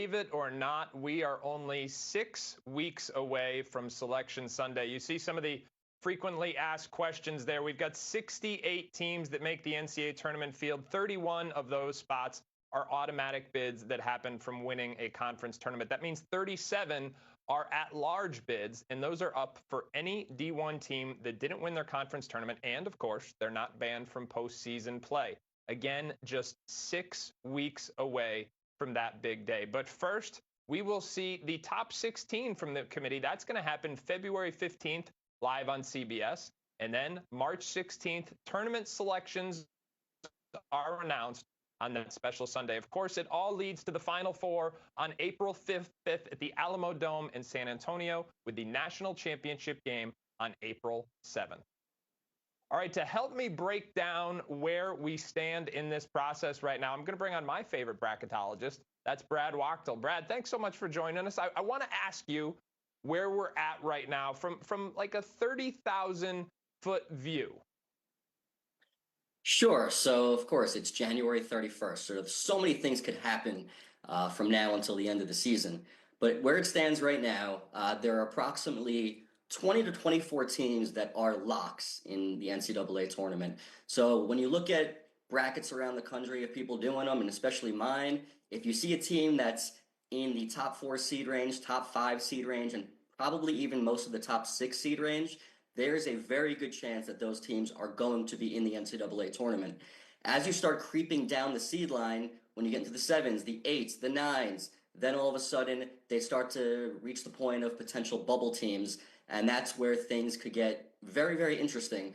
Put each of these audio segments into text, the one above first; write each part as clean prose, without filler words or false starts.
believe it or not, we are only 6 weeks away from Selection Sunday. You see some of the frequently asked questions there. We've got 68 teams that make the NCAA tournament field. 31 of those spots are automatic bids that happen from winning a conference tournament. That means 37 are at-large bids, and those are up for any D1 team that didn't win their conference tournament. And, of course, they're not banned from postseason play. Again, just 6 weeks away from that big day. But first, we will see the top 16 from the committee. That's going to happen February 15th, live on CBS. And then March 16th, tournament selections are announced on that special Sunday. Of course, it all leads to the Final Four on April 5th at the Alamo Dome in San Antonio, with the national championship game on April 7th. All right, to help me break down where we stand in this process right now, I'm going to bring on my favorite bracketologist. That's Brad Wachtel. Brad, thanks so much for joining us. I want to ask you where we're at right now from like a 30,000-foot view. Sure. So, of course, it's January 31st. So many things could happen from now until the end of the season. But where it stands right now, there are approximately 20 to 24 teams that are locks in the NCAA tournament. So when you look at brackets around the country of people doing them, and especially mine, if you see a team that's in the top 4 seed range, top 5 seed range, and probably even most of the top 6 seed range, there's a very good chance that those teams are going to be in the NCAA tournament. As you start creeping down the seed line, when you get into the 7s, the 8s, the 9s, then all of a sudden they start to reach the point of potential bubble teams. And that's where things could get very, very interesting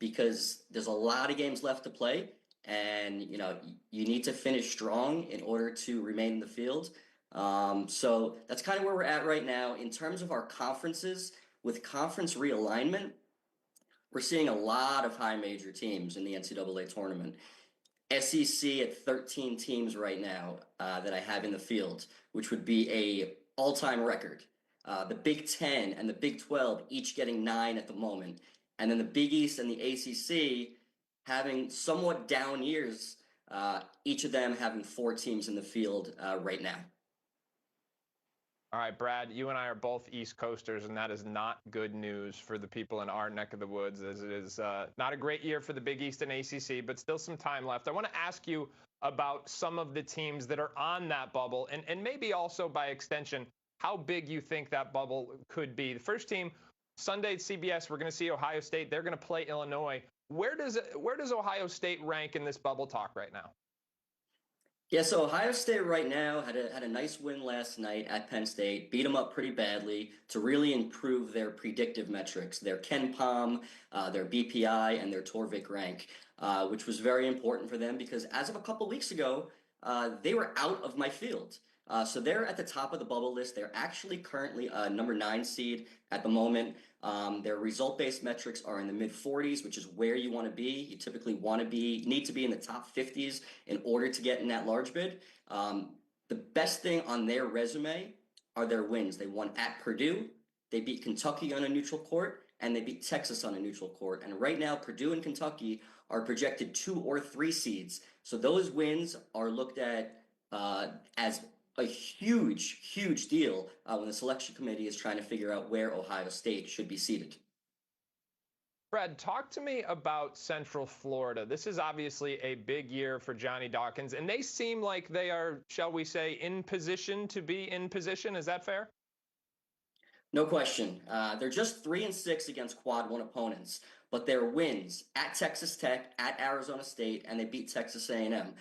because there's a lot of games left to play. And, you need to finish strong in order to remain in the field. So that's kind of where we're at right now. In terms of our conferences, with conference realignment, we're seeing a lot of high major teams in the NCAA tournament. SEC at 13 teams right now that I have in the field, which would be a all-time record. The Big 10 and the Big 12 each getting 9 at the moment. And then the Big East and the ACC having somewhat down years, each of them having 4 teams in the field right now. All right, Brad, you and I are both East Coasters, and that is not good news for the people in our neck of the woods, as it is not a great year for the Big East and ACC, but still some time left. I want to ask you about some of the teams that are on that bubble, and maybe also by extension, how big you think that bubble could be. The first team, Sunday at CBS, we're going to see Ohio State. They're going to play Illinois. Where does Ohio State rank in this bubble talk right now? Yeah, so Ohio State right now had a nice win last night at Penn State, beat them up pretty badly to really improve their predictive metrics, their KenPom, their BPI, and their Torvik rank, which was very important for them because as of a couple weeks ago, they were out of my field. So they're at the top of the bubble list. They're actually currently a number 9 seed at the moment. Their result-based metrics are in the mid-40s, which is where you want to be. You typically need to be in the top 50s in order to get in that large bid. The best thing on their resume are their wins. They won at Purdue, they beat Kentucky on a neutral court, and they beat Texas on a neutral court. And right now, Purdue and Kentucky are projected 2 or 3 seeds. So those wins are looked at as a huge, huge deal when the selection committee is trying to figure out where Ohio State should be seated. Brad, talk to me about Central Florida. This is obviously a big year for Johnny Dawkins, and they seem like they are, shall we say, in position to be in position. Is that fair? No question. They're just 3-6 against Quad 1 opponents, but their wins at Texas Tech, at Arizona State, and they beat Texas A&M.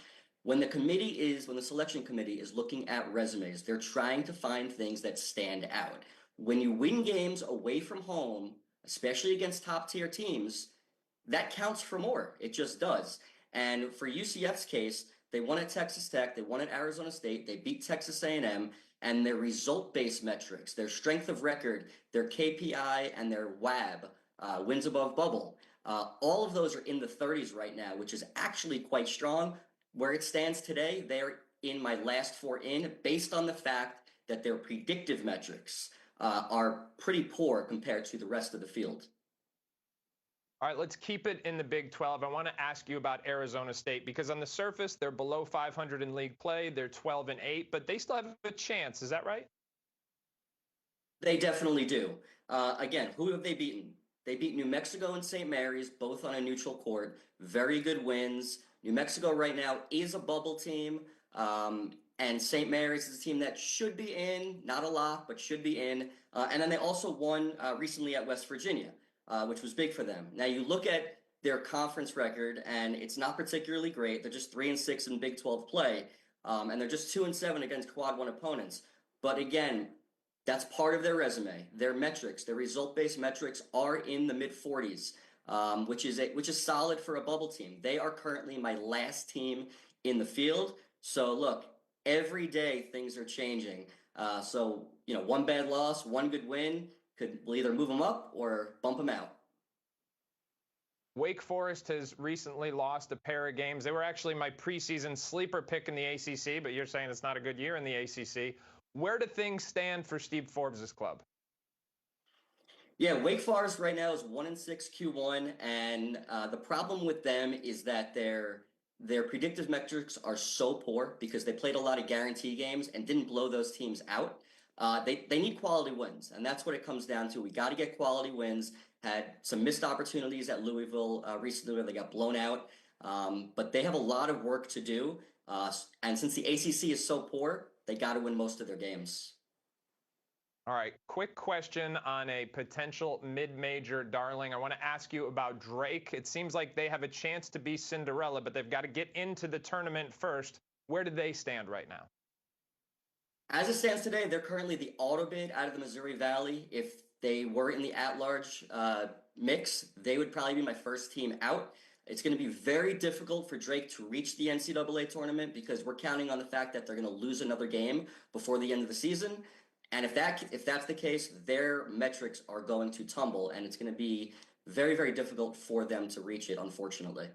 When the selection committee is looking at resumes, they're trying to find things that stand out. When you win games away from home, especially against top-tier teams, that counts for more. It just does. And for UCF's case, they won at Texas Tech, they won at Arizona State, they beat Texas A&M, and their result-based metrics, their strength of record, their KPI, and their WAB, wins above bubble, all of those are in the 30s right now, which is actually quite strong. Where it stands today, they're in my last 4 in based on the fact that their predictive metrics are pretty poor compared to the rest of the field. All right, let's keep it in the Big 12. I want to ask you about Arizona State because on the surface, they're below 500 in league play. They're 12-8, but they still have a chance. Is that right? They definitely do. Again, who have they beaten? They beat New Mexico and St. Mary's, both on a neutral court. Very good wins. New Mexico right now is a bubble team, and St. Mary's is a team that should be in, not a lot, but should be in. And then they also won recently at West Virginia, which was big for them. Now you look at their conference record, and it's not particularly great. They're just 3-6 in Big 12 play, and they're just 2-7 against Quad 1 opponents. But again, that's part of their resume. Their metrics, their result-based metrics, are in the mid-40s, which is solid for a bubble team. They are currently my last team in the field. So look, every day things are changing. So one bad loss, one good win will either move them up or bump them out. Wake Forest has recently lost a pair of games. They were actually my preseason sleeper pick in the ACC, but you're saying it's not a good year in the ACC. Where do things stand for Steve Forbes' club? Yeah, Wake Forest right now is 1-6 Q1, and the problem with them is that their predictive metrics are so poor because they played a lot of guarantee games and didn't blow those teams out. They need quality wins, and that's what it comes down to. We got to get quality wins. Had some missed opportunities at Louisville recently where they got blown out, but they have a lot of work to do. And since the ACC is so poor, they got to win most of their games. All right, quick question on a potential mid-major darling. I want to ask you about Drake. It seems like they have a chance to be Cinderella, but they've got to get into the tournament first. Where do they stand right now? As it stands today, they're currently the auto bid out of the Missouri Valley. If they were in the at-large mix, they would probably be my first team out. It's going to be very difficult for Drake to reach the NCAA tournament because we're counting on the fact that they're going to lose another game before the end of the season. And if that's the case, their metrics are going to tumble, and it's going to be very, very difficult for them to reach it, unfortunately.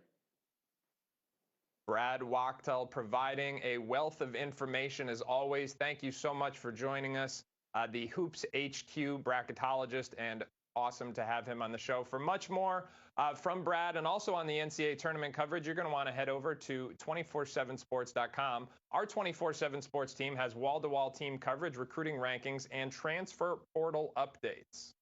Brad Wachtel providing a wealth of information as always. Thank you so much for joining us. The Hoops HQ bracketologist, and awesome to have him on the show. For much more from Brad and also on the NCAA tournament coverage, you're going to want to head over to 247sports.com. Our 24/7 Sports team has wall-to-wall team coverage, recruiting rankings, and transfer portal updates.